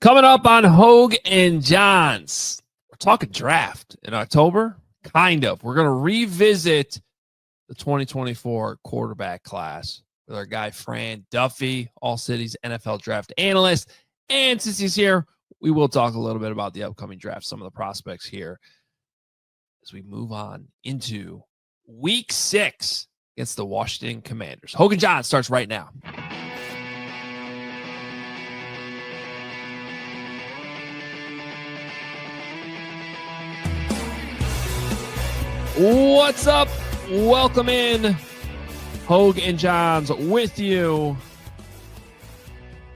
Coming up on Hoge Jahns, we're talking draft in October. Kind of. We're going to revisit the 2024 quarterback class with our guy Fran Duffy, All City's NFL draft analyst. And since he's here, we will talk a little bit about the upcoming draft, some of the prospects here as we move on into Week 6 against the Washington Commanders. Hoge Jahns starts right now. What's up? Welcome in. Hoge Jahns with you.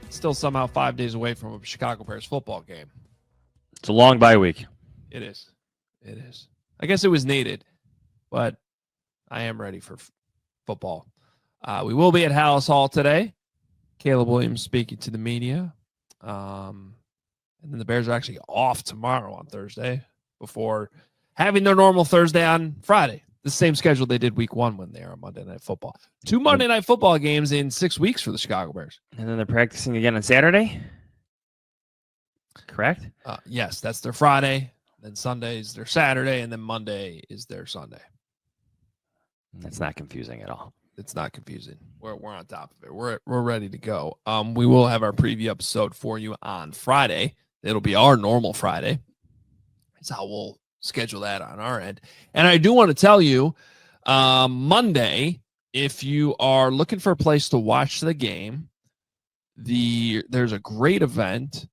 Still somehow 5 days away from a Chicago Bears football game. It's a long bye week. It is. It is. I guess it was needed, but I am ready for football. We will be at Hallis Hall today. Caleb Williams speaking to the media. And then the Bears are actually off tomorrow on Thursday before having their normal Thursday on Friday. The same schedule they did week 1 when they are on Monday Night Football. 2 Monday Night Football games in 6 weeks for the Chicago Bears. And then they're practicing again on Saturday? Correct? Yes, that's their Friday. Then Sunday is their Saturday, and then Monday is their Sunday. That's not confusing at all. It's not confusing. We're on top of it. We're ready to go. We will have our preview episode for you on Friday. It'll be our normal Friday. That's how we'll schedule that on our end. And I do want to tell you, Monday, if you are looking for a place to watch the game, there's a great event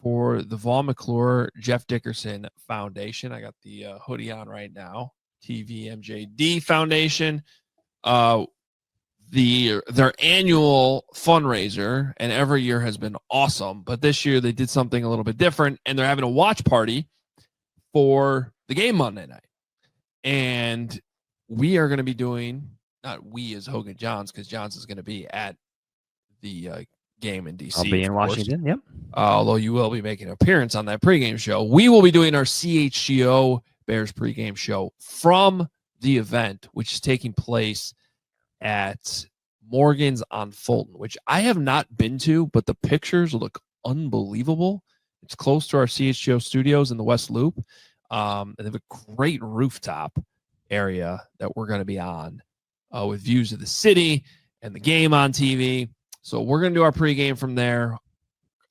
for the Vaughn McClure Jeff Dickerson Foundation. I got the hoodie on right now. TVMJD Foundation. Their annual fundraiser, and every year has been awesome, but this year they did something a little bit different, and they're having a watch party for the game Monday night. And we are going to be doing, not we as Hoge Jahns, because Jahns is going to be at the game in D.C. I'll be in Washington, yep. Although you will be making an appearance on that pregame show. We will be doing our CHGO Bears pregame show from the event, which is taking place at Morgan's on Fulton, which I have not been to, but the pictures look unbelievable. It's close to our CHGO studios in the West Loop. And they have a great rooftop area that we're going to be on with views of the city and the game on TV. So we're going to do our pregame from there.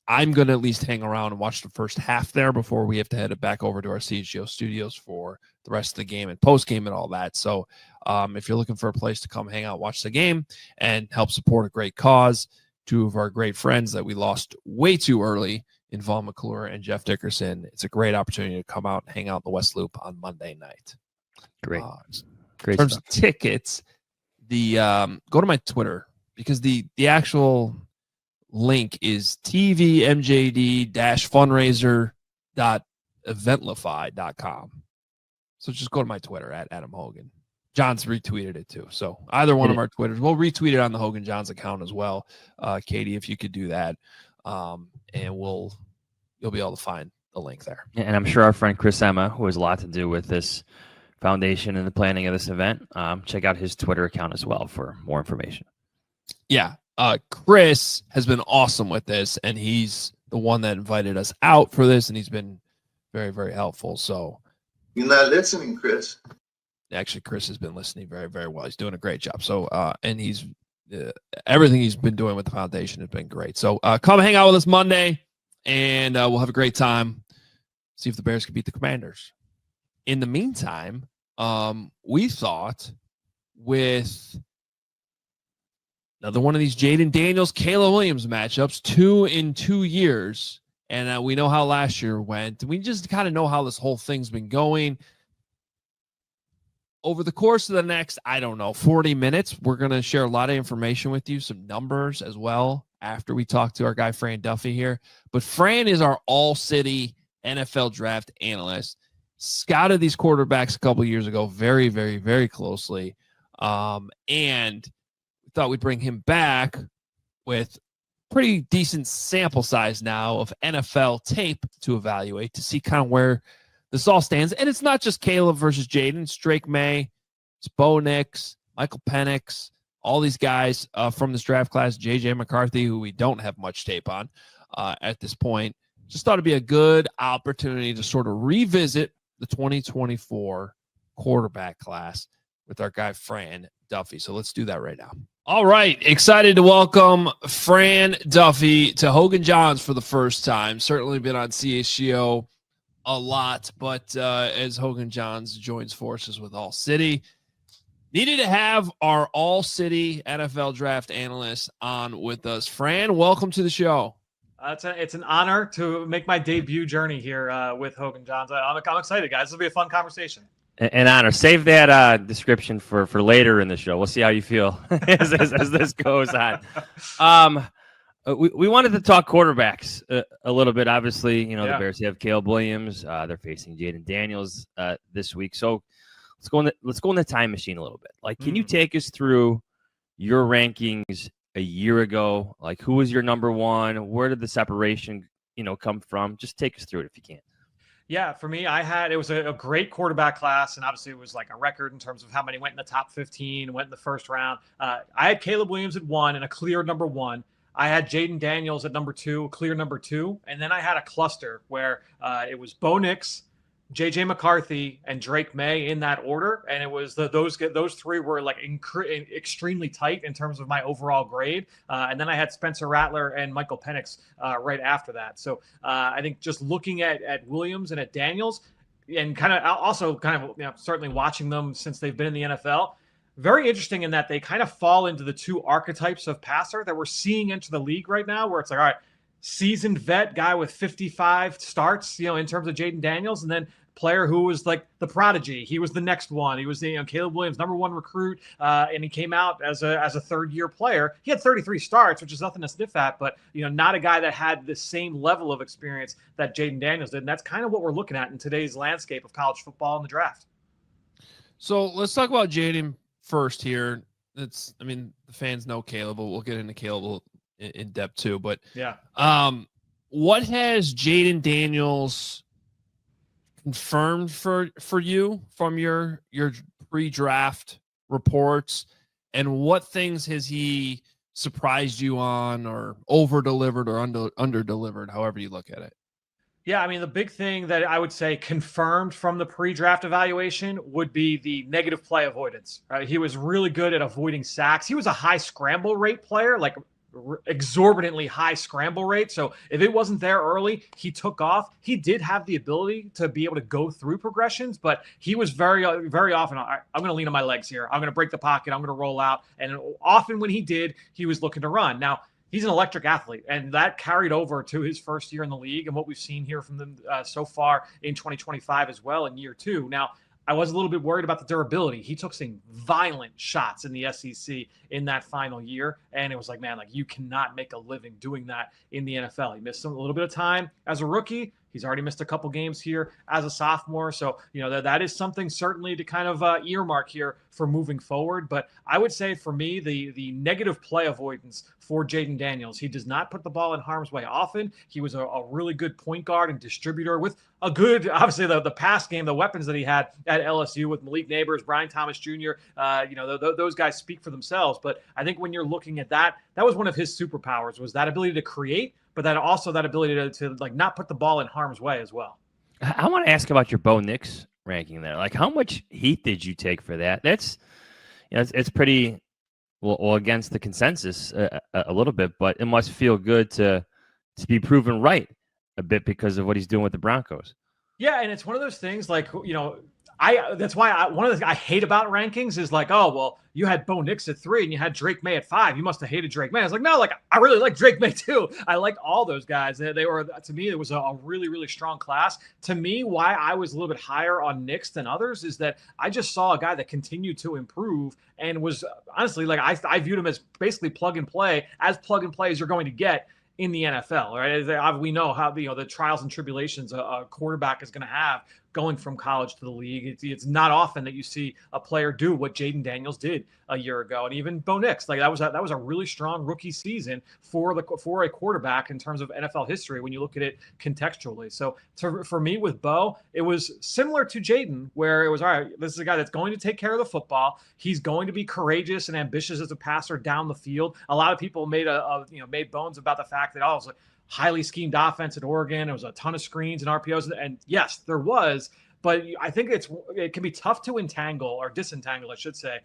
I'm going to at least hang around and watch the first half there before we have to head back over to our CHGO studios for the rest of the game and postgame and all that. So if you're looking for a place to come hang out, watch the game, and help support a great cause, 2 of our great friends that we lost way too early in Vaughn McClure and Jeff Dickerson, it's a great opportunity to come out and hang out in the West Loop on Monday night. Great. In terms of tickets, go to my Twitter, because the actual link is tvmjd-fundraiser.eventlify.com. So just go to my Twitter at Adam Hogan. John's retweeted it too. So either one of our Twitters, we'll retweet it on the Hoge Jahns account as well. Katie, if you could do that. And you'll be able to find the link there. And I'm sure our friend Chris Emma, who has a lot to do with this foundation and the planning of this event, check out his Twitter account as well for more information. Yeah. Chris has been awesome with this, and he's the one that invited us out for this, and he's been very, very helpful. So you're not listening, Chris. Actually, Chris has been listening very, very well. He's doing a great job. So, and he's everything he's been doing with the foundation has been great. So come hang out with us Monday, and we'll have a great time. See if the Bears can beat the Commanders. In the meantime, we thought with another one of these Jayden Daniels, Caleb Williams matchups, 2 in 2 years, and we know how last year went. We just kind of know how this whole thing's been going. Over the course of the next, 40 minutes, we're going to share a lot of information with you, some numbers as well, after we talk to our guy Fran Duffy here. But Fran is our all-city NFL draft analyst. Scouted these quarterbacks a couple years ago very, very, very closely. And we thought we'd bring him back with pretty decent sample size now of NFL tape to evaluate to see kind of where this all stands. And it's not just Caleb versus Jayden. It's Drake May, it's Bo Nix, Michael Penix, all these guys from this draft class, J.J. McCarthy, who we don't have much tape on at this point. just thought it'd be a good opportunity to sort of revisit the 2024 quarterback class with our guy Fran Duffy. So let's do that right now. All right, excited to welcome Fran Duffy to Hoge Jahns for the first time. Certainly been on CHGO a lot, but as Hoge Jahns joins forces with All City, needed to have our All City NFL draft analyst on with us. Fran, welcome to the show. It's an honor to make my debut journey here with Hoge Jahns. I'm excited, guys. This will be a fun conversation. An honor. Save that description for later in the show. We'll see how you feel as this goes on. We wanted to talk quarterbacks a little bit. Obviously, the Bears have Caleb Williams. They're facing Jayden Daniels this week. So let's go in the time machine a little bit. Like, can you take us through your rankings a year ago? Like, who was your number one? Where did the separation, come from? Just take us through it if you can. Yeah, for me, it was a great quarterback class, and obviously it was like a record in terms of how many went in the top 15, went in the first round. I had Caleb Williams at 1 and a clear number 1. I had Jayden Daniels at number 2, a clear number 2, and then I had a cluster where it was Bo Nix, J.J. McCarthy, and Drake May in that order, and it was those three were like extremely tight in terms of my overall grade. And then I had Spencer Rattler and Michael Penix right after that. So I think just looking at Williams and at Daniels, and certainly watching them since they've been in the NFL. Very interesting in that they kind of fall into the two archetypes of passer that we're seeing enter the league right now, where it's like, all right, seasoned vet guy with 55 starts, in terms of Jayden Daniels, and then player who was like the prodigy. He was the next one. He was the Caleb Williams number 1 recruit, and he came out as a third-year player. He had 33 starts, which is nothing to sniff at, but not a guy that had the same level of experience that Jayden Daniels did. And that's kind of what we're looking at in today's landscape of college football and the draft. So let's talk about Jayden first here. The fans know Caleb, but we'll get into Caleb in depth too. But yeah, what has Jayden Daniels confirmed for you from your pre-draft reports, and what things has he surprised you on, or over-delivered, or under-delivered, however you look at it? Yeah, the big thing that I would say confirmed from the pre-draft evaluation would be the negative play avoidance. Right? He was really good at avoiding sacks. He was a high scramble rate player, like exorbitantly high scramble rate. So if it wasn't there early, he took off. He did have the ability to be able to go through progressions, but he was very, very often, I'm going to lean on my legs here. I'm going to break the pocket. I'm going to roll out. And often when he did, he was looking to run. Now, he's an electric athlete, and that carried over to his first year in the league and what we've seen here from them so far in 2025 as well in year 2. Now, I was a little bit worried about the durability. He took some violent shots in the SEC in that final year, and it was like, man, you cannot make a living doing that in the NFL. He missed a little bit of time as a rookie. He's already missed a couple games here as a sophomore. So, that is something certainly to kind of earmark here for moving forward. But I would say for me, the negative play avoidance for Jayden Daniels, he does not put the ball in harm's way often. He was a really good point guard and distributor with a good, obviously, the pass game, the weapons that he had at LSU with Malik Neighbors, Brian Thomas Jr., those guys speak for themselves. But I think when you're looking at that was one of his superpowers, was that ability to create, but then also that ability to not put the ball in harm's way as well. I want to ask about your Bo Nix ranking there. Like, how much heat did you take for that? That's, it's pretty well against the consensus a little bit, but it must feel good to be proven right a bit because of what he's doing with the Broncos. Yeah, and it's one of those things that's why one of the things I hate about rankings is like, oh, well, you had Bo Nix at 3 and you had Drake May at 5. You must have hated Drake May. I was like, no, I really like Drake May too. I like all those guys. They were, to me, it was a really, really strong class. To me, why I was a little bit higher on Nix than others is that I just saw a guy that continued to improve and was honestly, I viewed him as basically plug and play as you're going to get in the NFL, right? We know how the trials and tribulations a quarterback is going to have going from college to the league. It's not often that you see a player do what Jayden Daniels did a year ago, and even Bo Nix. That was a really strong rookie season for a quarterback in terms of NFL history when you look at it contextually. So for me with Bo, it was similar to Jayden, where it was, all right, this is a guy that's going to take care of the football. He's going to be courageous and ambitious as a passer down the field. A lot of people made made bones about the fact that highly schemed offense at Oregon. It was a ton of screens and RPOs. And yes, there was. But I think it can be tough to entangle or disentangle, I should say,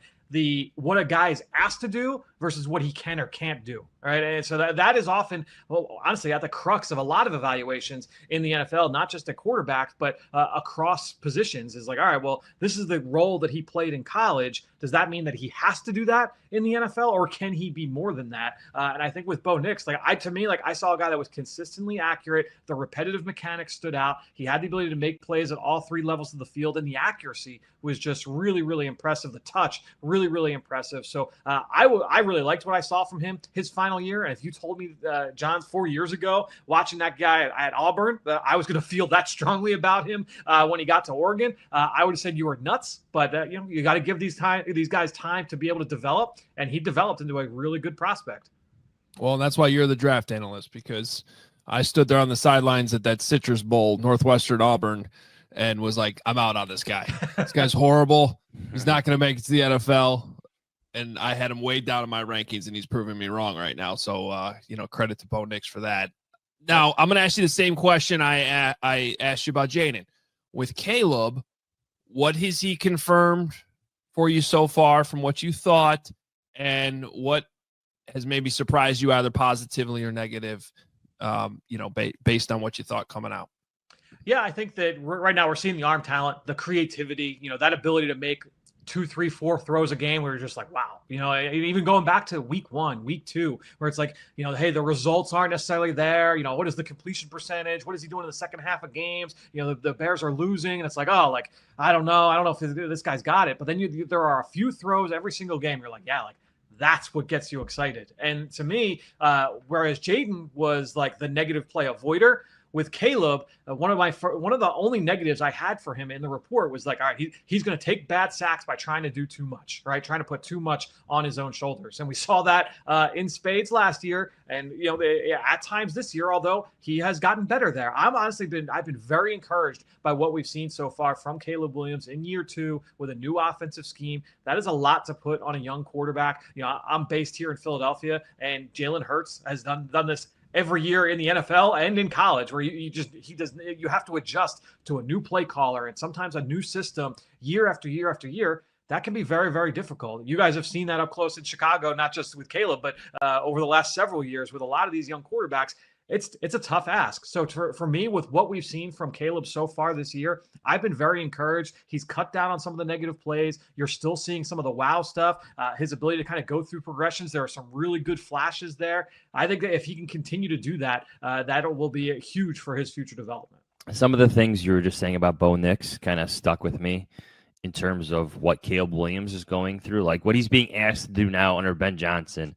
what a guy is asked to do versus what he can or can't do. Right. And so that is often, well, honestly, at the crux of a lot of evaluations in the NFL, not just at quarterback, but across positions is like, all right, well, this is the role that he played in college. Does that mean that he has to do that in the NFL, or can he be more than that? And I think with Bo Nix, I saw a guy that was consistently accurate. The repetitive mechanics stood out. He had the ability to make plays at all three levels of the field, and the accuracy was just really, really impressive. The touch, really, really impressive. So I really liked what I saw from him his final year. And if you told me, John, 4 years ago, watching that guy at Auburn, that I was going to feel that strongly about him when he got to Oregon, I would have said you were nuts. But you got to give these guys time to be able to develop, and he developed into a really good prospect. Well, that's why you're the draft analyst, because I stood there on the sidelines at that Citrus Bowl, Northwestern Auburn, and was like, I'm out on this guy. This guy's horrible. He's not going to make it to the NFL. And I had him way down in my rankings, and he's proving me wrong right now. So, credit to Bo Nix for that. Now, I'm going to ask you the same question I asked you about Jayden. With Caleb, what has he confirmed for you so far from what you thought, and what has maybe surprised you either positively or negative, based on what you thought coming out? Yeah, I think that right now we're seeing the arm talent, the creativity, that ability to make 2, 3, 4 throws a game where you're just like, wow, even going back to week 1, week 2, where it's like, hey, the results aren't necessarily there. What is the completion percentage? What is he doing in the second half of games? The Bears are losing, and it's like, oh, like, I don't know if this guy's got it. But then there are a few throws every single game. You're like, yeah, like, that's what gets you excited. And to me, whereas Jayden was like the negative play avoider, with Caleb, one of the only negatives I had for him in the report was like, all right, he's going to take bad sacks by trying to do too much, right? Trying to put too much on his own shoulders. And we saw that in spades last year. And, at times this year, although he has gotten better there. I've been very encouraged by what we've seen so far from Caleb Williams in year 2 with a new offensive scheme. That is a lot to put on a young quarterback. I'm based here in Philadelphia, and Jalen Hurts has done this every year in the NFL and in college, where you have to adjust to a new play caller and sometimes a new system year after year after year. That can be very, very difficult. You guys have seen that up close in Chicago, not just with Caleb, but over the last several years with a lot of these young quarterbacks. It's a tough ask. So for me, with what we've seen from Caleb so far this year, I've been very encouraged. He's cut down on some of the negative plays. You're still seeing some of the wow stuff. His ability to kind of go through progressions. There are some really good flashes there. I think that if he can continue to do that, that will be huge for his future development. Some of the things you were just saying about Bo Nix kind of stuck with me in terms of what Caleb Williams is going through. Like, what he's being asked to do now under Ben Johnson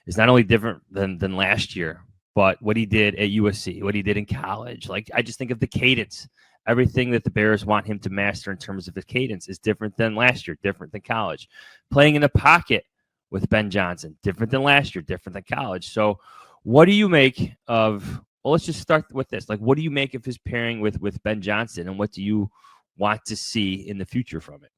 is not only different than last year, but what he did at USC, what he did in college. Like, I just think of the cadence. Everything that the Bears want him to master in terms of his cadence is different than last year, different than college. Playing in the pocket with Ben Johnson, different than last year, different than college. So what do you make of, well, let's just start with this. Like, what do you make of his pairing with Ben Johnson, and what do you want to see in the future from it?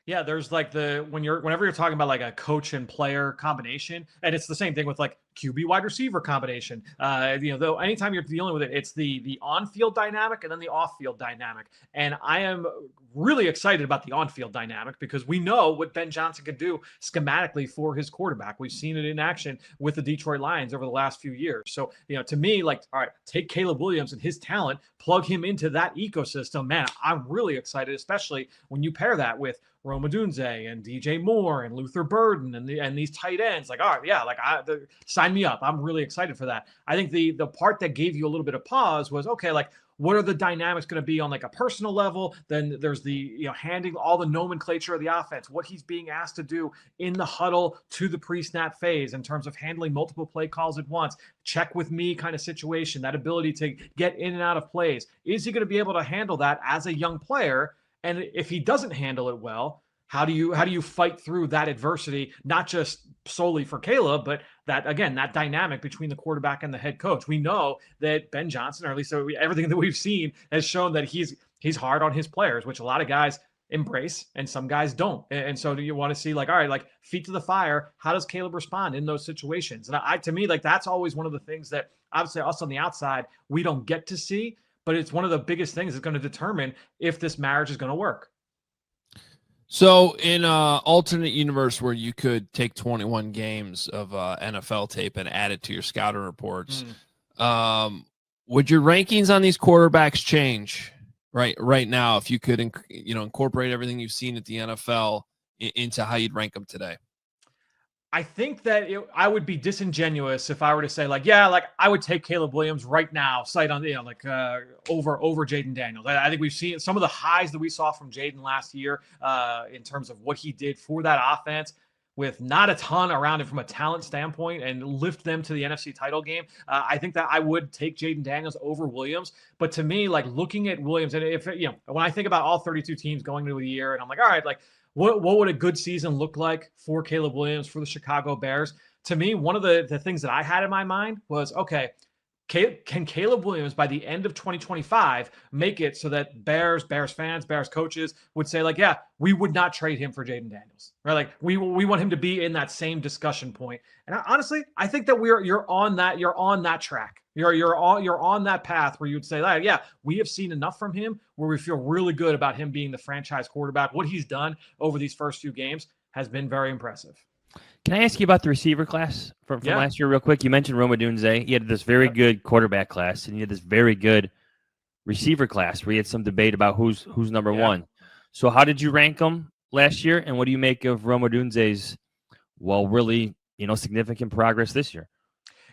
Yeah, there's like whenever you're talking about like a coach and player combination, and it's the same thing with like QB wide receiver combination. Though anytime you're dealing with it, it's the on-field dynamic and then the off-field dynamic. And I am really excited about the on-field dynamic because we know what Ben Johnson can do schematically for his quarterback. We've seen it in action with the Detroit Lions over the last few years. So, to me, like, all right, take Caleb Williams and his talent, plug him into that ecosystem. Man, I'm really excited, especially when you pair that with Rome Odunze and DJ Moore and Luther Burden and these tight ends. Like, all right, yeah, like sign me up. I'm really excited for that. I think the part that gave you a little bit of pause was, okay, like, what are the dynamics going to be on like a personal level? Then there's the, handing all the nomenclature of the offense, what he's being asked to do in the huddle to the pre-snap phase in terms of handling multiple play calls at once, check with me kind of situation, that ability to get in and out of plays. Is he going to be able to handle that as a young player? And if he doesn't handle it well, how do you fight through that adversity, not just solely for Caleb, but that dynamic between the quarterback and the head coach? We know that Ben Johnson, or at least everything that we've seen, has shown that he's hard on his players, which a lot of guys embrace and some guys don't. And so do you want to see like, all right, like feet to the fire, how does Caleb respond in those situations? And to me, like that's always one of the things that obviously us on the outside, we don't get to see, but it's one of the biggest things that's going to determine if this marriage is going to work. So in an alternate universe where you could take 21 games of NFL tape and add it to your scouting reports, would your rankings on these quarterbacks change right now if you could incorporate everything you've seen at the NFL into how you'd rank them today? I think that I would be disingenuous if I were to say like, yeah, like I would take Caleb Williams right now, sight on, over Jayden Daniels. I think we've seen some of the highs that we saw from Jayden last year in terms of what he did for that offense with not a ton around him from a talent standpoint and lift them to the NFC title game. I think that I would take Jayden Daniels over Williams. But to me, like looking at Williams, and if, when I think about all 32 teams going into the year and I'm like, all right, like, what would a good season look like for Caleb Williams, for the Chicago Bears? To me, one of the things that I had in my mind was, okay, can Caleb Williams by the end of 2025 make it so that Bears fans, Bears coaches would say like, yeah, we would not trade him for Jayden Daniels, right? Like we want him to be in that same discussion point. And honestly, I think that you're on that track. You're on that path where you'd say, yeah, we have seen enough from him where we feel really good about him being the franchise quarterback. What he's done over these first few games has been very impressive. Can I ask you about the receiver class from last year real quick? You mentioned Rome Odunze. He had this very good quarterback class, and he had this very good receiver class where he had some debate about who's number one. So how did you rank them last year, and what do you make of Rome Odunze's, really, significant progress this year?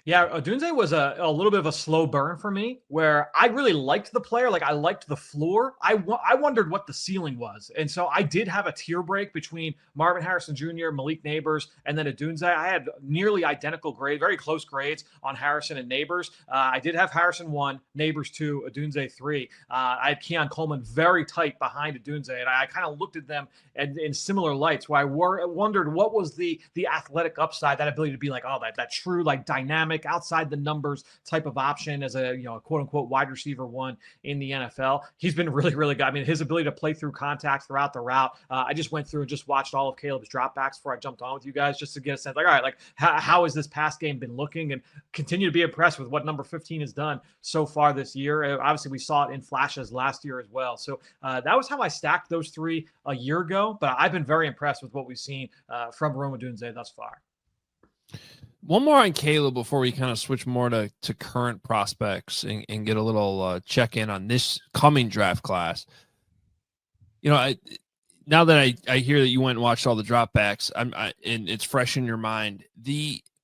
Yeah, Odunze was a little bit of a slow burn for me where I really liked the player. Like I liked the floor. I wondered what the ceiling was. And so I did have a tier break between Marvin Harrison Jr., Malik Neighbors, and then Odunze. I had nearly identical grades, very close grades on Harrison and Neighbors. I did have Harrison 1, Neighbors 2, Odunze 3. I had Keon Coleman very tight behind Odunze. And I kind of looked at them in similar lights where I wondered what was the athletic upside, that ability to be like, that true, like dynamic, outside the numbers type of option as a quote unquote wide receiver 1 in the NFL. He's been really, really good. I mean, his ability to play through contact throughout the route. I just went through and just watched all of Caleb's dropbacks before I jumped on with you guys just to get a sense like, all right, like how has this pass game been looking, and continue to be impressed with what number 15 has done so far this year. Obviously, we saw it in flashes last year as well. So that was how I stacked those three a year ago, but I've been very impressed with what we've seen from Rome Odunze thus far. One more on Caleb before we kind of switch more to current prospects and get a little check-in on this coming draft class. Now that I hear that you went and watched all the dropbacks, and it's fresh in your mind.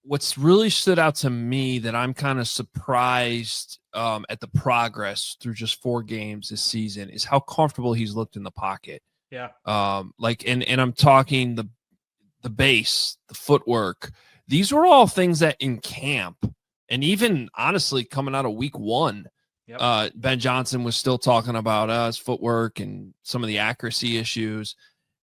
What's really stood out to me that I'm kind of surprised at the progress through just 4 games this season is how comfortable he's looked in the pocket. Yeah. And I'm talking the base, the footwork. These were all things that in camp, and even honestly coming out of week 1, Ben Johnson was still talking about his footwork and some of the accuracy issues.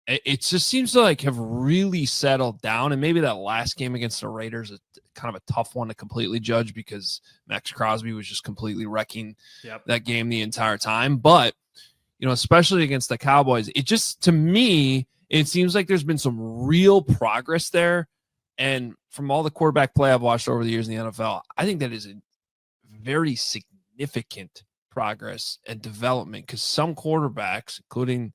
It just seems to have really settled down. And maybe that last game against the Raiders is kind of a tough one to completely judge because Max Crosby was just completely wrecking that game the entire time. But, especially against the Cowboys, to me, it seems like there's been some real progress there. And from all the quarterback play I've watched over the years in the NFL, I think that is a very significant progress and development because some quarterbacks, including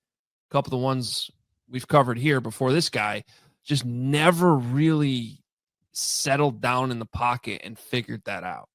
a couple of the ones we've covered here before this guy, just never really settled down in the pocket and figured that out.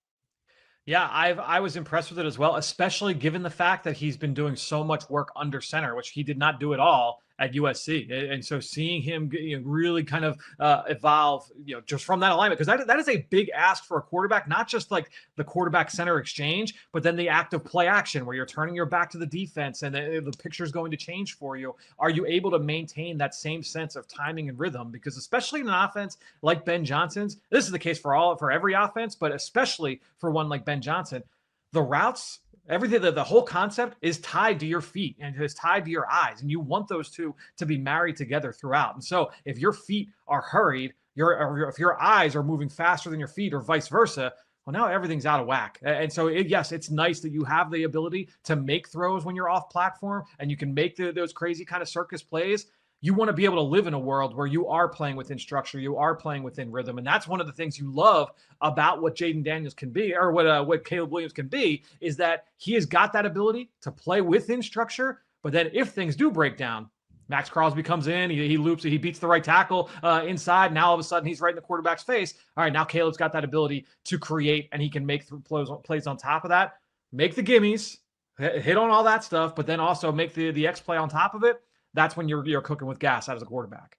Yeah, I was impressed with it as well, especially given the fact that he's been doing so much work under center, which he did not do at all at USC. And so seeing him really kind of evolve, just from that alignment, because that is a big ask for a quarterback, not just like the quarterback center exchange, but then the active play action where you're turning your back to the defense and the picture is going to change for you. Are you able to maintain that same sense of timing and rhythm? Because especially in an offense like Ben Johnson's, this is the case for every offense, but especially for one like Ben Johnson, the routes, everything, the whole concept is tied to your feet and is tied to your eyes. And you want those two to be married together throughout. And so if your feet are hurried, if your eyes are moving faster than your feet or vice versa, Well, now everything's out of whack. And so, yes, it's nice that you have the ability to make throws when you're off platform and you can make those crazy kind of circus plays. You want to be able to live in a world where you are playing within structure, you are playing within rhythm. And that's one of the things you love about what Jayden Daniels can be, or what Caleb Williams can be, is that he has got that ability to play within structure. But then if things do break down, Max Crosby comes in, he loops, he beats the right tackle inside. Now all of a sudden he's right in the quarterback's face. All right, now Caleb's got that ability to create, and he can make plays on top of that, make the gimmies, hit on all that stuff, but then also make the X play on top of it. That's when you're cooking with gas as a quarterback.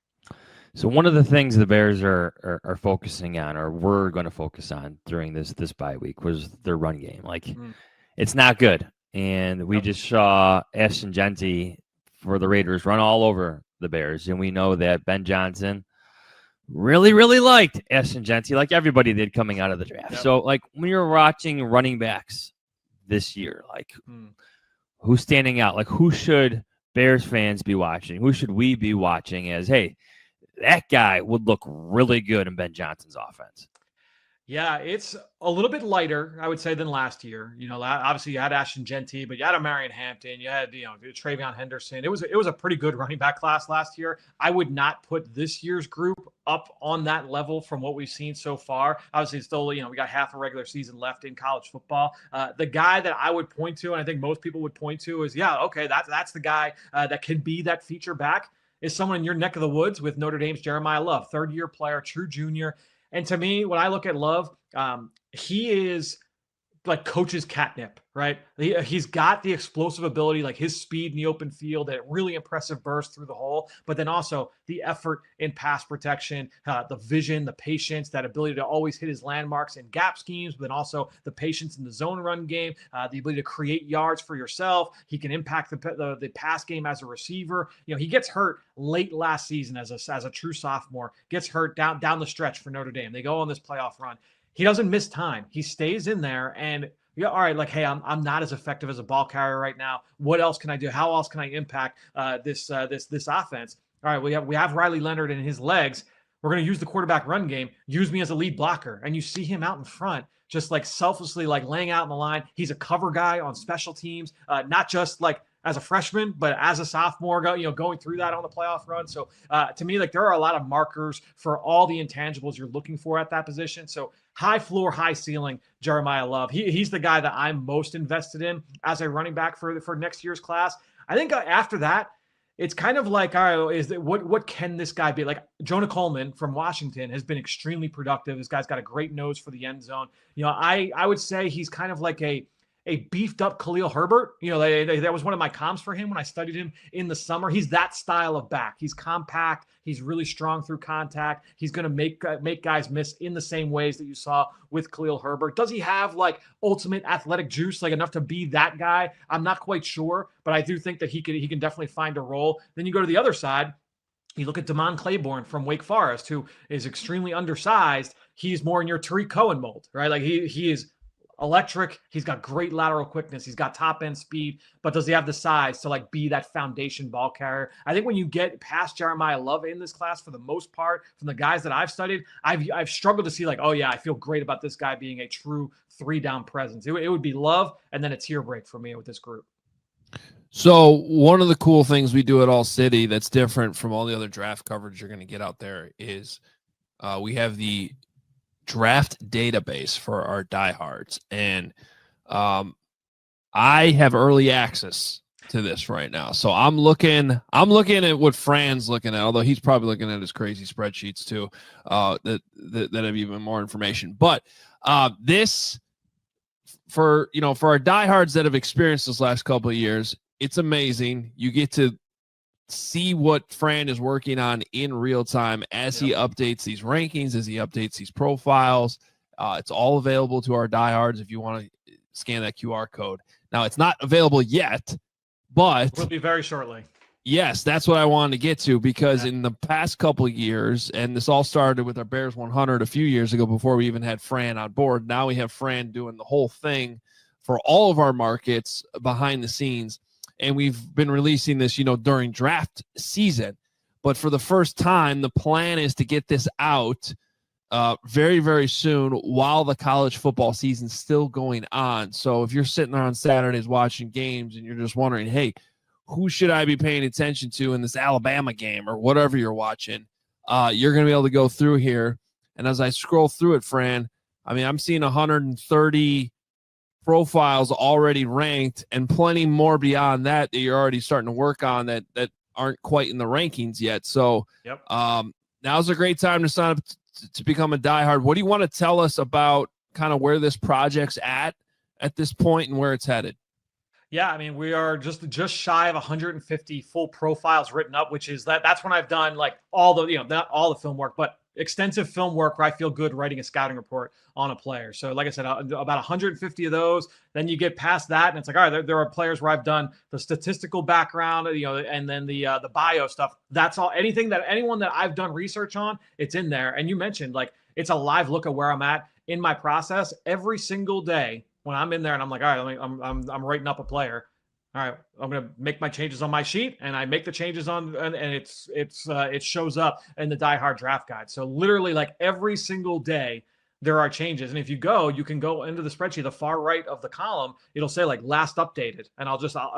So one of the things the Bears are focusing on, or we're going to focus on during this bye week, was their run game. It's not good, and we just saw Ashton Genty for the Raiders run all over the Bears, and we know that Ben Johnson really, really liked Ashton Genty, like everybody did coming out of the draft. Yep. So, when you're watching running backs this year, who's standing out? Who should Bears fans be watching? Who should we be watching as, hey, that guy would look really good in Ben Johnson's offense? Yeah, it's a little bit lighter, I would say, than last year. Obviously you had Ashton Genty, but you had a Marion Hampton, you had Travion Henderson. It was a pretty good running back class last year. I would not put this year's group up on that level from what we've seen so far. Obviously, it's still we got half a regular season left in college football. The guy that I would point to, and I think most people would point to, is that's the guy that can be that feature back. Is someone in your neck of the woods with Notre Dame's Jeremiah Love, third-year player, true junior. And to me, when I look at Love, he is like coach's catnip, right? He's got the explosive ability, like his speed in the open field, that really impressive burst through the hole, but then also the effort in pass protection, the vision, the patience, that ability to always hit his landmarks in gap schemes, but then also the patience in the zone run game, the ability to create yards for yourself. He can impact the pass game as a receiver. He gets hurt late last season as a true sophomore, gets hurt down the stretch for Notre Dame. They go on this playoff run. He doesn't miss time. He stays in there, and all right, hey, I'm not as effective as a ball carrier right now. What else can I do? How else can I impact this offense? All right, we have Riley Leonard and his legs. We're going to use the quarterback run game. Use me as a lead blocker, and you see him out in front, just selflessly laying out in the line. He's a cover guy on special teams, not just as a freshman, but as a sophomore, going through that on the playoff run. So to me, there are a lot of markers for all the intangibles you're looking for at that position. So high floor, high ceiling, Jeremiah Love. He's the guy that I'm most invested in as a running back for next year's class. I think after that, it's kind of all right, what can this guy be? Jonah Coleman from Washington has been extremely productive. This guy's got a great nose for the end zone. I would say he's kind of like a beefed up Khalil Herbert. That was one of my comps for him when I studied him in the summer. He's that style of back. He's compact. He's really strong through contact. He's going to make guys miss in the same ways that you saw with Khalil Herbert. Does he have ultimate athletic juice, enough to be that guy? I'm not quite sure, but I do think that he can definitely find a role. Then you go to the other side. You look at Damon Claiborne from Wake Forest, who is extremely undersized. He's more in your Tariq Cohen mold, right? He is electric. He's got great lateral quickness. He's got top end speed, but does he have the size to be that foundation ball carrier? I think when you get past Jeremiah Love in this class, for the most part, from the guys that I've studied, I've struggled to see oh yeah, I feel great about this guy being a true 3-down presence. It would be Love, and then a tier break for me with this group. So one of the cool things we do at All City that's different from all the other draft coverage you're going to get out there is we have the draft database for our diehards, and I have early access to this right now. So I'm looking at what Fran's looking at, although he's probably looking at his crazy spreadsheets too, that have even more information. But this for our diehards that have experienced this last couple of years, it's amazing. You get to see what Fran is working on in real time as he updates these rankings, as he updates these profiles. It's all available to our diehards if you want to scan that QR code. Now, it's not available yet, but will be very shortly. Yes, that's what I wanted to get to, because in the past couple of years, and this all started with our Bears 100 a few years ago before we even had Fran on board. Now we have Fran doing the whole thing for all of our markets behind the scenes. And we've been releasing this, during draft season. But for the first time, the plan is to get this out very, very soon while the college football season's still going on. So if you're sitting there on Saturdays watching games and you're just wondering, hey, who should I be paying attention to in this Alabama game or whatever you're watching, you're going to be able to go through here. And as I scroll through it, Fran, I mean, I'm seeing 130 profiles already ranked and plenty more beyond that you're already starting to work on that aren't quite in the rankings yet. So Yep. Now's a great time to sign up to become a diehard. What do you want to tell us about kind of where this project's at this point and where it's headed? Yeah, I mean, we are just shy of 150 full profiles written up, which is that's when I've done like all the, not all the film work, but extensive film work where I feel good writing a scouting report on a player. So like I said, about 150 of those. Then you get past that, and it's like, all right, there are players where I've done the statistical background, and then the bio stuff. That's all. Anyone that I've done research on, it's in there. And you mentioned like it's a live look at where I'm at in my process every single day. When I'm in there and I'm like, all right, I'm writing up a player. All right, I'm going to make my changes on my sheet, and I make the changes on, and it shows up in the Die Hard draft guide. So literally, like every single day, there are changes. And if you can go into the spreadsheet, the far right of the column, it'll say like last updated, and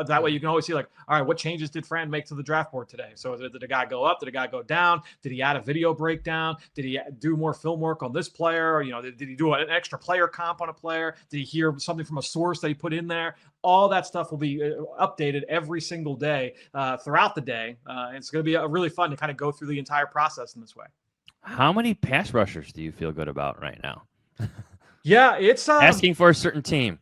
that way you can always see like, all right, what changes did Fran make to the draft board today? So did the guy go up? Did the guy go down? Did he add a video breakdown? Did he do more film work on this player? Or, did he do an extra player comp on a player? Did he hear something from a source that he put in there? All that stuff will be updated every single day throughout the day. It's going to be really fun to kind of go through the entire process in this way. How many pass rushers do you feel good about right now? Yeah, it's asking for a certain team.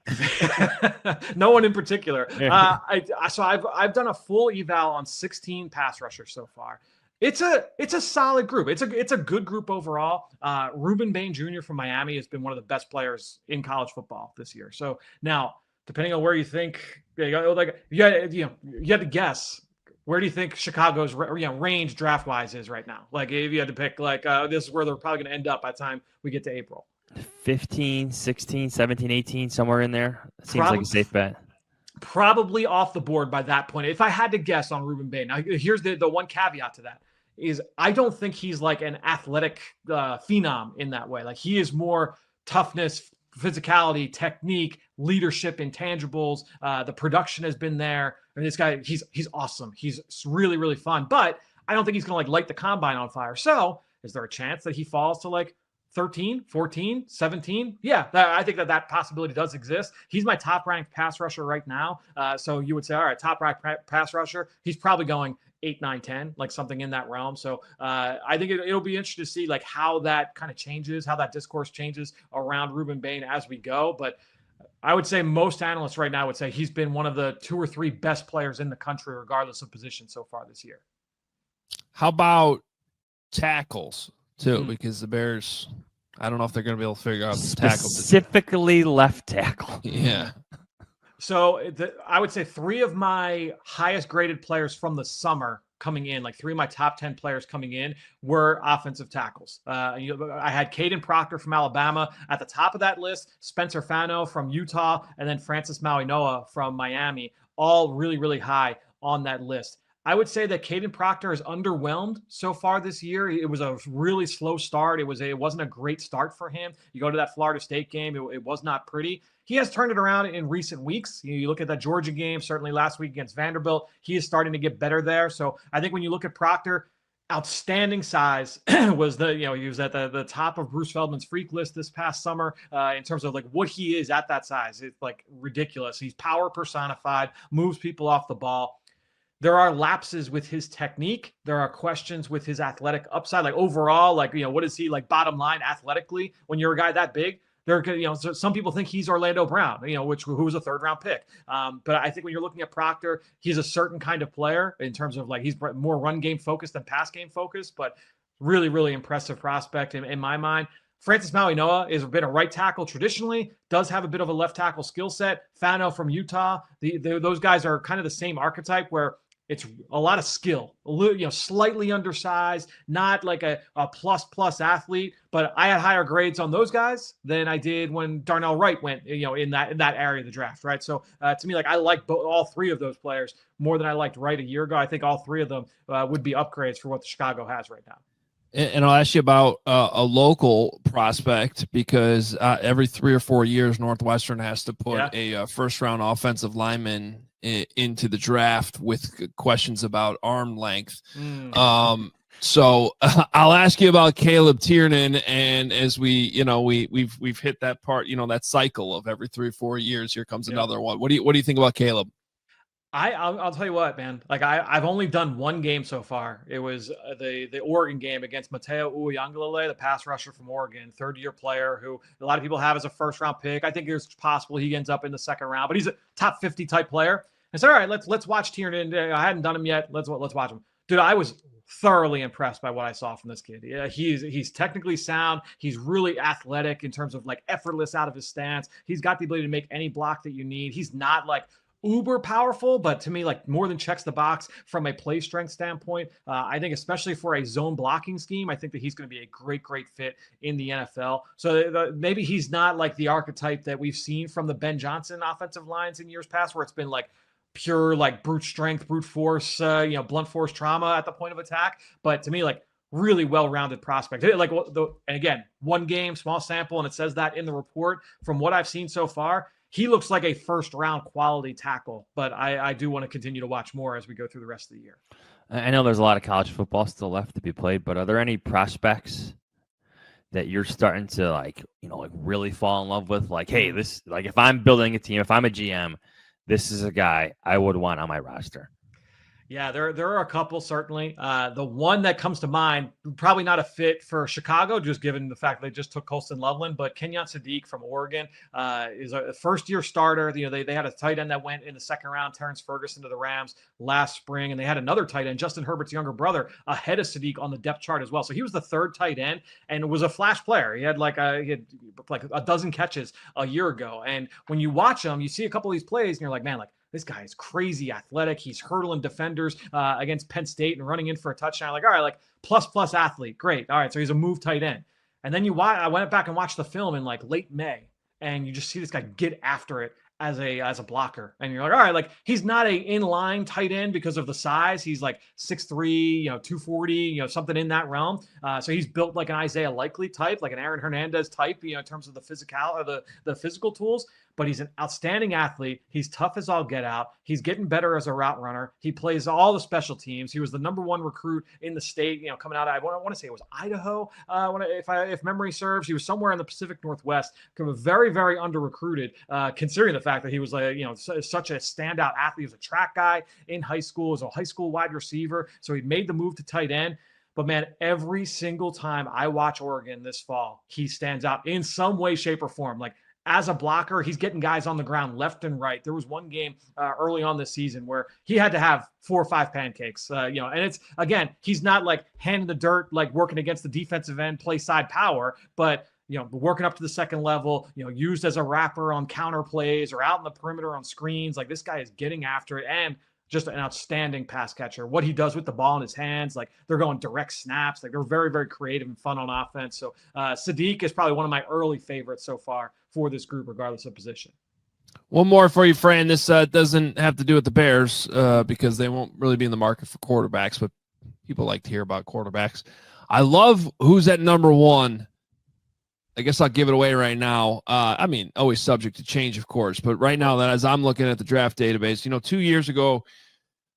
No one in particular. I've done a full eval on 16 pass rushers so far. It's a solid group. It's a good group overall. Ruben Bain Jr. from Miami has been one of the best players in college football this year. So now, depending on where you think, like you had to guess. Where do you think Chicago's range draft wise is right now? Like if you had to pick, like this is where they're probably going to end up by the time we get to April. 15, 16, 17, 18, somewhere in there. Seems like a safe bet. Probably off the board by that point. If I had to guess on Ruben Bain. Now here's the one caveat to that is I don't think he's like an athletic phenom in that way. Like he is more toughness, physicality, technique, leadership, intangibles. The production has been there. I mean, this guy, he's awesome. He's really, really fun. But I don't think he's going to like light the combine on fire. So is there a chance that he falls to like 13, 14, 17? Yeah, I think that possibility does exist. He's my top-ranked pass rusher right now. So you would say, all right, top-ranked pass rusher. He's probably going 8, 9, 10, like something in that realm. So I think it'll be interesting to see like how that kind of changes, how that discourse changes around Ruben Bain as we go. But I would say most analysts right now would say he's been one of the 2 or 3 best players in the country, regardless of position so far this year. How about tackles too? Because the Bears, I don't know if they're going to be able to figure out the tackle. Specifically left tackle. Yeah. So I would say 3 of my highest graded players from the summer coming in, like 3 of my top 10 players coming in, were offensive tackles. I had Caden Proctor from Alabama at the top of that list, Spencer Fano from Utah, and then Francis Mauigoa from Miami, all really, really high on that list. I would say that Caden Proctor is underwhelmed so far this year. It was a really slow start. It wasn't a great start for him. You go to that Florida State game, it was not pretty. He has turned it around in recent weeks. You look at that Georgia game, certainly last week against Vanderbilt, he is starting to get better there. So I think when you look at Proctor, outstanding size was he was at the top of Bruce Feldman's freak list this past summer in terms of like what he is at that size. It's like ridiculous. He's power personified, moves people off the ball. There are lapses with his technique. There are questions with his athletic upside. Like overall, like, what is he like bottom line athletically when you're a guy that big? So some people think he's Orlando Brown, who was a 3rd round pick. But I think when you're looking at Proctor, he's a certain kind of player in terms of like, he's more run game focused than pass game focused, but really, really impressive prospect in my mind. Francis Mauigoa has been a right tackle traditionally, does have a bit of a left tackle skill set. Fano from Utah, those guys are kind of the same archetype where it's a lot of skill, slightly undersized, not like a plus athlete, but I had higher grades on those guys than I did when Darnell Wright went, in that area of the draft, right? So to me, like I like all 3 of those players more than I liked Wright a year ago. I think all 3 of them would be upgrades for what the Chicago has right now. And I'll ask you about a local prospect because every 3 or 4 years, Northwestern has to put a first-round offensive lineman into the draft with questions about arm length. So I'll ask you about Caleb Tiernan, and as we've hit that part, that cycle of every 3 or 4 years, here comes another one. What do you think about Caleb? I'll tell you what, man. Like I've only done one game so far. It was the Oregon game against Mateo Uiagalelei, the pass rusher from Oregon, third-year player who a lot of people have as a first-round pick. I think it's possible he ends up in the second round, but he's a top 50 type player. I said, all right, let's watch Tiernan. I hadn't done him yet. Let's watch him, dude. I was thoroughly impressed by what I saw from this kid. Yeah, he's technically sound. He's really athletic in terms of like effortless out of his stance. He's got the ability to make any block that you need. He's not like uber powerful, but to me, like more than checks the box from a play strength standpoint. I think especially for a zone blocking scheme, I think that he's going to be a great fit in the NFL. So maybe he's not like the archetype that we've seen from the Ben Johnson offensive lines in years past, where it's been like pure like brute strength, brute force, blunt force trauma at the point of attack. But to me, like really well-rounded prospect. Like and again, one game, small sample, and it says that in the report. From what I've seen so far, he looks like a first-round quality tackle, but I do want to continue to watch more as we go through the rest of the year. I know there's a lot of college football still left to be played, but are there any prospects that you're starting to like really fall in love with? Like, hey, this, like if I'm building a team, if I'm a GM, this is a guy I would want on my roster. Yeah, there are a couple, certainly. The one that comes to mind, probably not a fit for Chicago, just given the fact they just took Colston Loveland, but Kenyon Sadiq from Oregon is a first-year starter. They had a tight end that went in the second round, Terrence Ferguson to the Rams last spring, and they had another tight end, Justin Herbert's younger brother, ahead of Sadiq on the depth chart as well. So he was the third tight end and was a flash player. He had like a dozen catches a year ago. And when you watch him, you see a couple of these plays, and you're like, man, like, this guy is crazy athletic. He's hurdling defenders against Penn State and running in for a touchdown. Like, all right, like plus athlete. Great. All right. So he's a move tight end. And then I went back and watched the film in like late May, and you just see this guy get after it as a blocker. And you're like, all right, like he's not a inline tight end because of the size. He's like 6'3", 240, something in that realm. So he's built like an Isaiah Likely type, like an Aaron Hernandez type, in terms of the the physical tools. But he's an outstanding athlete. He's tough as all get out. He's getting better as a route runner. He plays all the special teams. He was the #1 recruit in the state, coming out of, I want to say it was Idaho, if memory serves. He was somewhere in the Pacific Northwest. Very, very under-recruited, considering the fact that he was such a standout athlete. He was a track guy in high school, as a high school wide receiver. So he made the move to tight end. But man, every single time I watch Oregon this fall, he stands out in some way, shape, or form. Like, as a blocker, he's getting guys on the ground left and right. There was one game early on this season where he had to have 4 or 5 pancakes, and it's, again, he's not like hand in the dirt, like working against the defensive end, play side power, but working up to the second level, used as a wrapper on counter plays or out in the perimeter on screens. Like, this guy is getting after it, and just an outstanding pass catcher. What he does with the ball in his hands, like they're going direct snaps. Like, they're very, very creative and fun on offense. So Sadiq is probably one of my early favorites so far for this group, regardless of position. One more for you, Fran. This doesn't have to do with the Bears because they won't really be in the market for quarterbacks, but people like to hear about quarterbacks. I love who's at #1. I guess I'll give it away right now. Always subject to change, of course. But right now, that as I'm looking at the draft database, 2 years ago,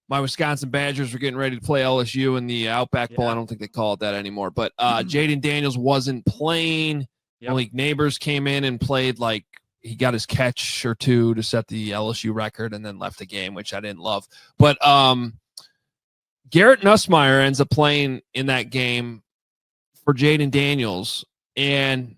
my Wisconsin Badgers were getting ready to play LSU in the Outback Bowl. I don't think they call it that anymore. But Jayden Daniels wasn't playing. Malik Neighbors came in and played like he got his catch or two to set the LSU record and then left the game, which I didn't love. But Garrett Nussmeier ends up playing in that game for Jayden Daniels and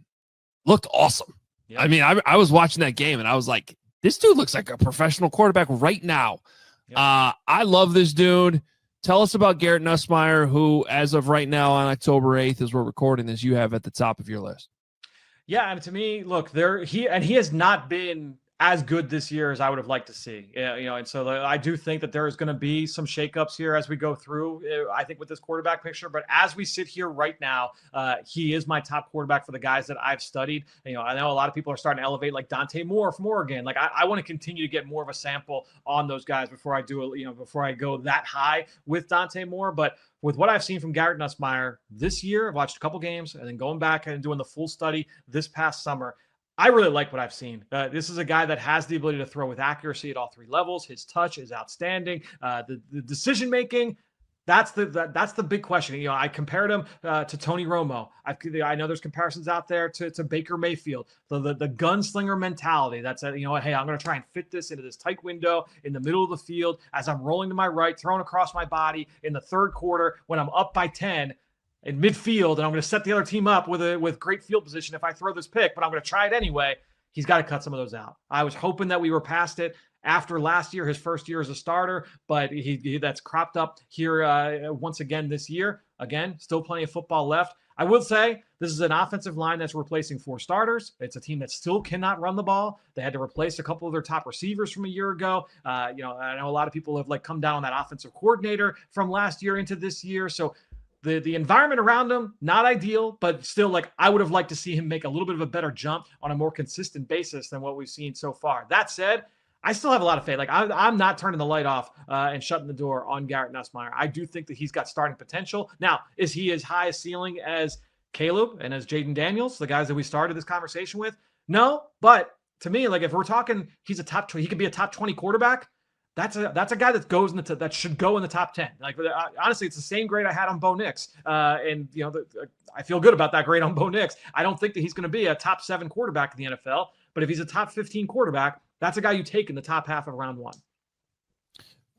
looked awesome. Yep. I mean, I was watching that game and I was like, this dude looks like a professional quarterback right now. Yep. I love this dude. Tell us about Garrett Nussmeier, who, as of right now on October 8th, as we're recording this, you have at the top of your list. Yeah, and to me, look, he has not been as good this year as I would have liked to see. And so I do think that there is going to be some shakeups here as we go through, I think, with this quarterback picture. But as we sit here right now, he is my top quarterback for the guys that I've studied. I know a lot of people are starting to elevate like Dante Moore from Oregon. Like I want to continue to get more of a sample on those guys before I before I go that high with Dante Moore. But with what I've seen from Garrett Nussmeier this year, I've watched a couple games and then going back and doing the full study this past summer, I really like what I've seen. This is a guy that has the ability to throw with accuracy at all three levels. His touch is outstanding. The decision making, that's the big question. I compared him to Tony Romo. I know there's comparisons out there to Baker Mayfield. The gunslinger mentality. That's hey, I'm going to try and fit this into this tight window in the middle of the field as I'm rolling to my right, throwing across my body in the third quarter when I'm up by 10. In midfield, and I'm going to set the other team up with great field position if I throw this pick, but I'm going to try it anyway. He's got to cut some of those out. I was hoping that we were past it after last year, his first year as a starter, but he that's cropped up here once again this year. Again, still plenty of football left. I will say this is an offensive line that's replacing 4 starters. It's a team that still cannot run the ball. They had to replace a couple of their top receivers from a year ago. I know a lot of people have come down on that offensive coordinator from last year into this year. So the environment around him, not ideal, but still, I would have liked to see him make a little bit of a better jump on a more consistent basis than what we've seen so far. That said, I still have a lot of faith. I'm not turning the light off and shutting the door on Garrett Nussmeier. I do think that he's got starting potential. Now, is he as high a ceiling as Caleb and as Jayden Daniels, the guys that we started this conversation with? No, but to me, if we're talking, he could be a top 20 quarterback. That's a guy that goes that should go in the top 10. Honestly, it's the same grade I had on Bo Nix, and I feel good about that grade on Bo Nix. I don't think that he's going to be a top 7 quarterback in the NFL, but if he's a top 15 quarterback, that's a guy you take in the top half of round 1.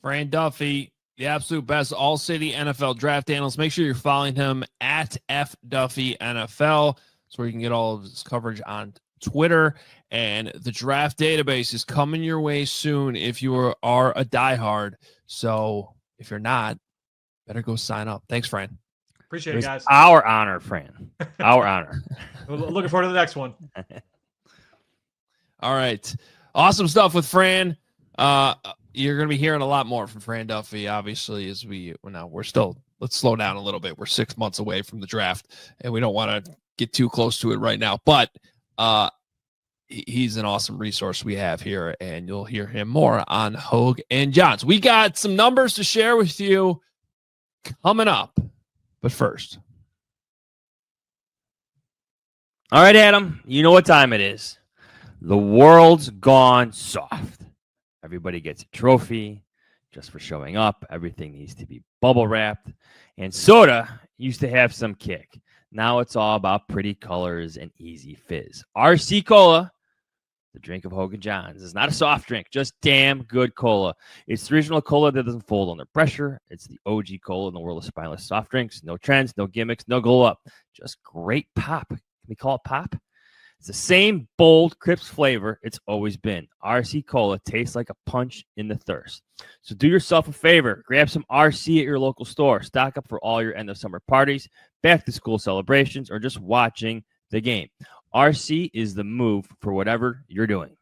Fran Duffy, the absolute best all-city NFL draft analyst. Make sure you're following him at FDuffyNFL. That's where you can get all of his coverage on Twitter, and the draft database is coming your way soon if you are a diehard. So if you're not, better go sign up. Thanks, Fran. Appreciate it, guys. Our honor, Fran. Our honor. Looking forward to the next one. All right. Awesome stuff with Fran. You're going to be hearing a lot more from Fran Duffy, obviously, as let's slow down a little bit. We're 6 months away from the draft, and we don't want to get too close to it right now, but he's an awesome resource we have here, and you'll hear him more on Hoge Jahns. We got some numbers to share with you coming up, but first. All right, Adam, you know what time it is. The world's gone soft. Everybody gets a trophy just for showing up. Everything needs to be bubble wrapped, and soda used to have some kick. Now it's all about pretty colors and easy fizz. RC Cola, the drink of Hoge Jahns, is not a soft drink, just damn good cola. It's the original cola that doesn't fold under pressure. It's the OG cola in the world of spineless soft drinks. No trends, no gimmicks, no glow up. Just great pop. Can we call it pop? It's the same bold, crisp flavor it's always been. RC Cola tastes like a punch in the thirst. So do yourself a favor. Grab some RC at your local store. Stock up for all your end of summer parties, back to school celebrations, or just watching the game. RC is the move for whatever you're doing.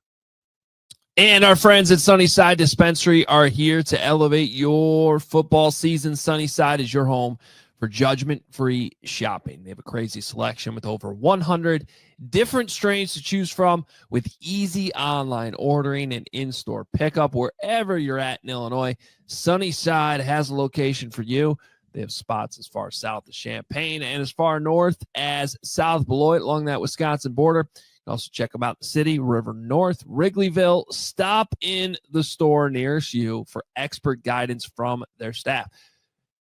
And our friends at Sunnyside Dispensary are here to elevate your football season. Sunnyside is your home for judgment-free shopping. They have a crazy selection with over 100 different strains to choose from, with easy online ordering and in-store pickup wherever you're at in Illinois. Sunnyside has a location for you. They have spots as far south as Champaign and as far north as South Beloit along that Wisconsin border. You can also check them out in the city, River North, Wrigleyville. Stop in the store nearest you for expert guidance from their staff.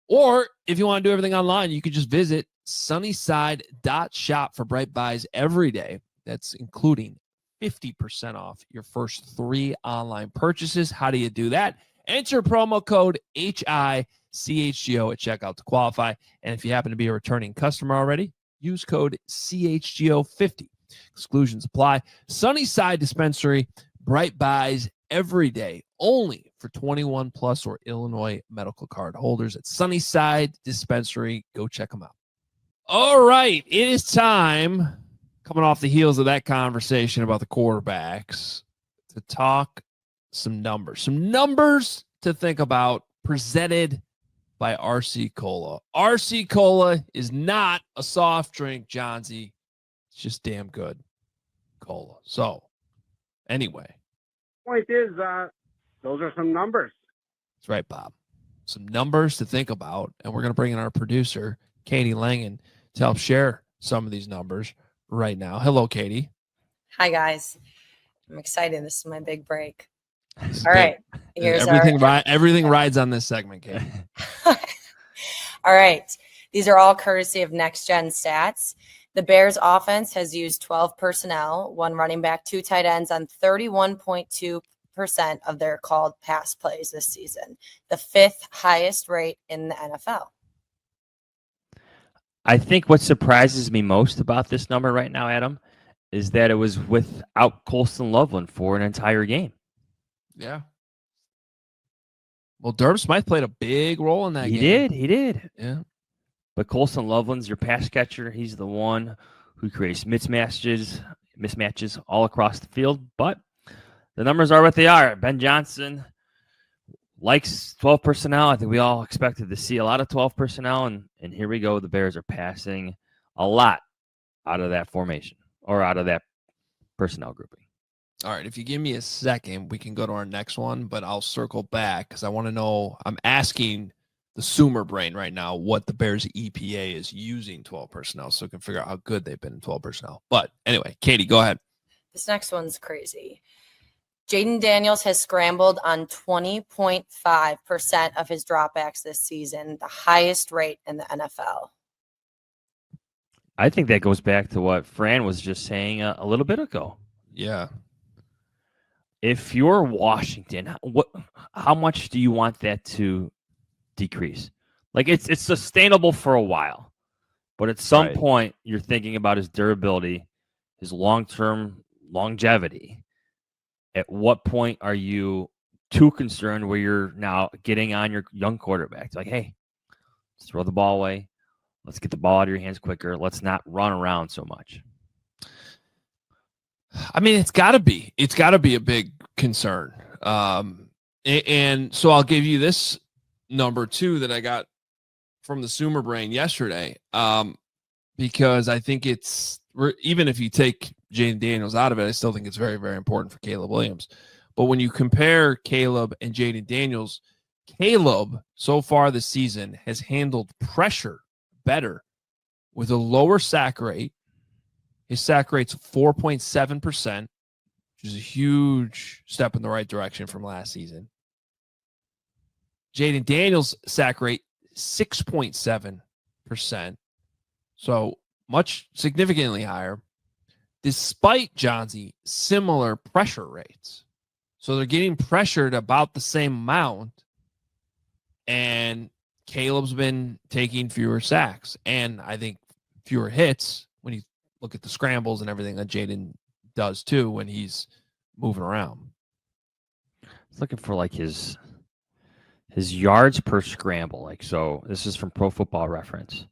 Or if you want to do everything online, you could just visit sunnyside.shop for bright buys every day. That's including 50% off your first 3 online purchases. How do you do that? Enter promo code HICHGO at checkout to qualify. And if you happen to be a returning customer already, use code CHGO50. Exclusions apply. Sunnyside Dispensary, bright buys every day, only for 21 plus or Illinois medical card holders at Sunnyside Dispensary. Go check them out. All right, it is time, coming off the heels of that conversation about the quarterbacks, to talk some numbers. Some numbers to think about, presented by RC Cola. RC Cola is not a soft drink, Johnsy. It's just damn good cola. So, anyway. Point is, those are some numbers. That's right, Bob. Some numbers to think about. And we're going to bring in our producer, Katie Langen, to help share some of these numbers right now. Hello, Katie. Hi, guys. I'm excited. This is my big break. All right. Here's everything rides on this segment, Katie. All right. These are all courtesy of Next Gen Stats. The Bears offense has used 12 personnel, 1 running back, 2 tight ends on 31.2% of their called pass plays this season, the 5th highest rate in the NFL. I think what surprises me most about this number right now, Adam, is that it was without Colston Loveland for an entire game. Yeah. Well, Durham Smythe played a big role in that game. He did. Yeah. But Colston Loveland's your pass catcher. He's the one who creates mismatches all across the field. But the numbers are what they are. Ben Johnson likes 12 personnel. I think we all expected to see a lot of 12 personnel. And here we go. The Bears are passing a lot out of that formation or out of that personnel grouping. All right. If you give me a second, we can go to our next one, but I'll circle back because I want to know. I'm asking the Sumer brain right now what the Bears EPA is using 12 personnel so we can figure out how good they've been in 12 personnel. But anyway, Katie, go ahead. This next one's crazy. Jayden Daniels has scrambled on 20.5% of his dropbacks this season, the highest rate in the NFL. I think that goes back to what Fran was just saying a little bit ago. Yeah. If you're Washington, how much do you want that to decrease? Like it's sustainable for a while, but at some point you're thinking about his durability, his long-term longevity. At what point are you too concerned where you're now getting on your young quarterback? It's like, hey, let's throw the ball away. Let's get the ball out of your hands quicker. Let's not run around so much. I mean, it's got to be a big concern. And so I'll give you this number too that I got from the Sumer brain yesterday, because I think even if you take Jayden Daniels out of it, I still think it's very, very important for Caleb Williams. But when you compare Caleb and Jayden Daniels, Caleb so far this season has handled pressure better with a lower sack rate. His sack rate's 4.7%, which is a huge step in the right direction from last season. Jayden Daniels' sack rate, 6.7%. So much significantly higher, despite Johnsy, similar pressure rates. So they're getting pressured about the same amount, and Caleb's been taking fewer sacks, and I think fewer hits when you look at the scrambles and everything that Jayden does too when he's moving around. It's looking for like his yards per scramble. Like, so this is from Pro Football Reference.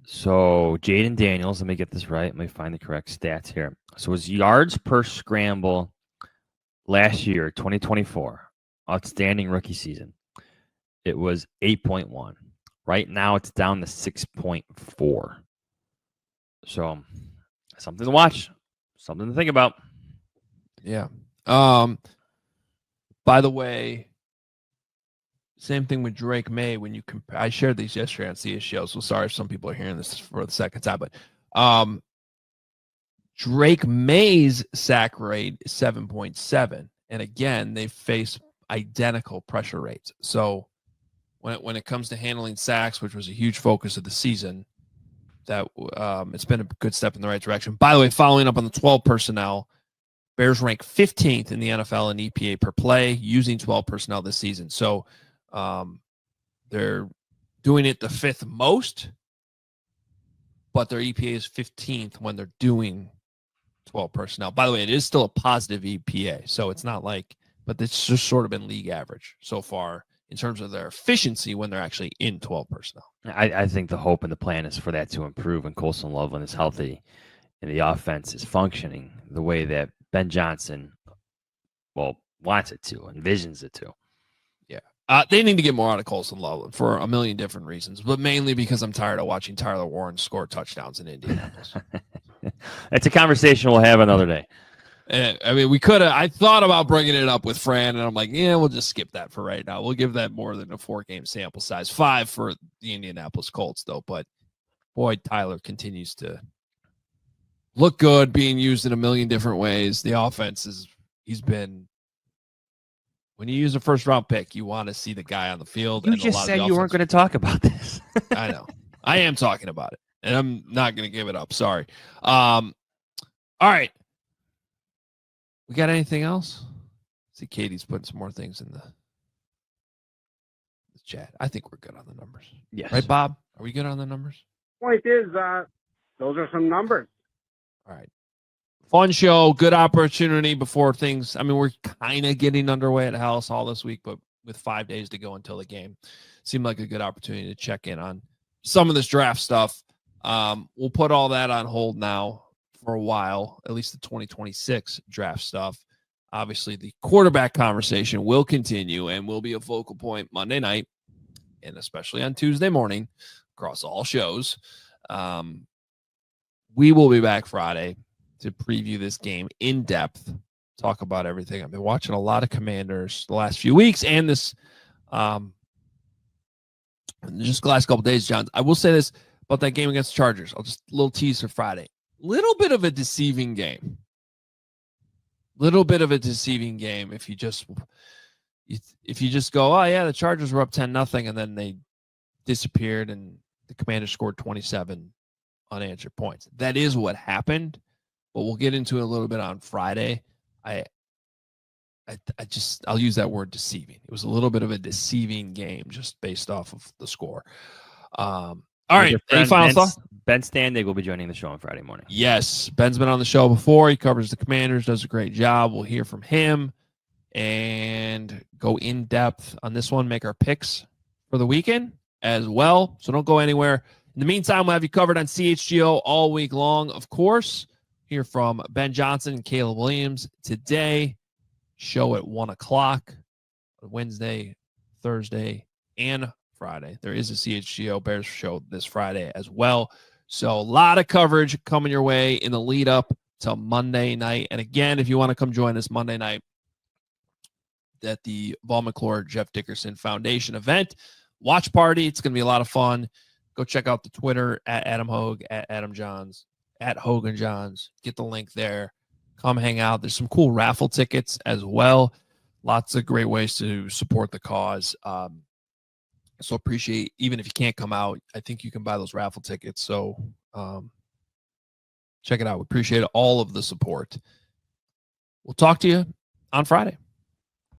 So Jayden Daniels, let me get this right. Let me find the correct stats here. So his yards per scramble last year, 2024, outstanding rookie season, it was 8.1. Right now it's down to 6.4. So something to watch, something to think about. Yeah. By the way, same thing with Drake May. When you compare, I shared these yesterday on CSGO, so sorry if some people are hearing this for the second time, but Drake May's sack rate is 7.7, and again, they face identical pressure rates. So when it comes to handling sacks, which was a huge focus of the season, that it's been a good step in the right direction. By the way, following up on the 12 personnel, Bears rank 15th in the NFL in EPA per play using 12 personnel this season. So they're doing it the 5th most, but their EPA is 15th when they're doing 12 personnel. By the way, it is still a positive EPA, so it's not like, but it's just sort of been league average so far in terms of their efficiency when they're actually in 12 personnel. I think the hope and the plan is for that to improve when Colston Loveland is healthy and the offense is functioning the way that Ben Johnson Well, wants it to, envisions it to. They need to get more out of Colson Loveland for a million different reasons, but mainly because I'm tired of watching Tyler Warren score touchdowns in Indianapolis. It's a conversation we'll have another day. I mean, we could have. I thought about bringing it up with Fran, and I'm like, yeah, we'll just skip that for right now. We'll give that more than a 4-game sample size. 5 for the Indianapolis Colts, though. But boy, Tyler continues to look good, being used in a million different ways. The offense he's been. When you use a first-round pick, you want to see the guy on the field. You just said you weren't going to talk about this. I know. I am talking about it, and I'm not going to give it up. Sorry. All right. We got anything else? See, Katie's putting some more things in the chat. I think we're good on the numbers. Yes. Right, Bob? Are we good on the numbers? Point is, those are some numbers. All right. Fun show, good opportunity before things. I mean, we're kind of getting underway at House Hall this week, but with 5 days to go until the game, seemed like a good opportunity to check in on some of this draft stuff. We'll put all that on hold now for a while, at least the 2026 draft stuff. Obviously, the quarterback conversation will continue and will be a focal point Monday night and especially on Tuesday morning across all shows. We will be back Friday to preview this game in depth, talk about everything. I've been watching a lot of Commanders the last few weeks and this just the last couple days, John. I will say this about that game against the Chargers. I'll just a little tease for Friday. Little bit of a deceiving game. Little bit of a deceiving game if you just go, oh yeah, the Chargers were up 10-0 and then they disappeared and the Commanders scored 27 unanswered points. That is what happened. But we'll get into it a little bit on Friday. I'll use that word deceiving. It was a little bit of a deceiving game just based off of the score. All right. Any final thoughts? Ben Standig will be joining the show on Friday morning. Yes. Ben's been on the show before. He covers the Commanders, does a great job. We'll hear from him and go in depth on this one, make our picks for the weekend as well. So don't go anywhere. In the meantime, we'll have you covered on CHGO all week long, of course. Hear from Ben Johnson and Caleb Williams today. Show at 1 o'clock Wednesday, Thursday, and Friday. There is a CHGO Bears show this Friday as well. So a lot of coverage coming your way in the lead up to Monday night. And again, if you want to come join us Monday night at the Vol McClure Jeff Dickerson Foundation event, watch party. It's going to be a lot of fun. Go check out the Twitter at Adam Hoge, at Adam Jahns, at Hoge Jahns. Get the link there. Come hang out. There's some cool raffle tickets as well. Lots of great ways to support the cause. So appreciate, even if you can't come out, I think you can buy those raffle tickets. So check it out. We appreciate all of the support. We'll talk to you on Friday.